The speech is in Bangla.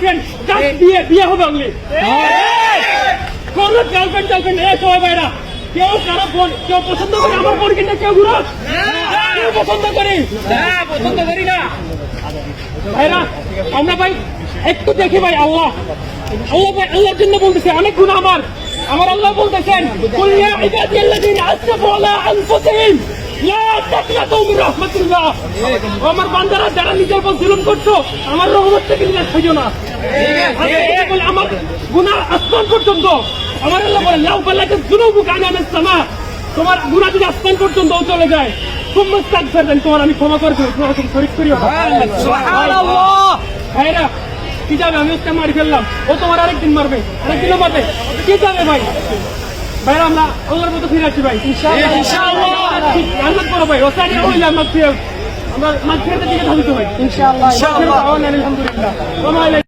গার্লফ্রেন্ড বিয়ে হবে অনলি কোন গার্লফ্রেন্ড সবাই ভাইরা কেউ কারো ফোন কেউ পছন্দ করে আমার ফোন কিনতে কেউ ঘুরো কেউ পছন্দ করি না ভাইরা আমরা ভাই একটু দেখি ভাই আল্লাহ ভাই আল্লাহর জন্য বলতেছে অনেক গুণ আমার আল্লাহ বলতেছেন কুল্লিয়া ইবাদিয়াল্লাযিনা আসরাফু আলা আনফুসিহিম লা তাকনাতু মির রাহমাতিল্লাহ আমার বান্দারা যারা নিজের উপর জুলুম করছো আমার রহমত থেকে নিরাশ হইও না বলে আমার গুনাহ আসমান পর্যন্ত আমার আল্লাহ বলে লাউ বালাগাত যুনুবুকা আনামিস সামা তোমার গুনাহ যদি আসমান পর্যন্ত চলে যায় তোমরা তাকফির দেন তোমার আমি ক্ষমা করে দেব তোমার শরীক করিও সুবহানাল্লাহ ভাইরা কি যাবে আমি ওকে মারি ফেললাম ও তোমার আরেকদিন মারবে কি যাবে ভাই ভাইরা আমরা আল্লাহর মতো ফিরে আসি ভাই ইনশাআল্লাহ আল্লাহ করো ভাই ওসানি হইলে আমরা মাগফিরাতের দিকে ধাবিত ভাই ইনশাআল্লাহ আলহামদুলিল্লাহ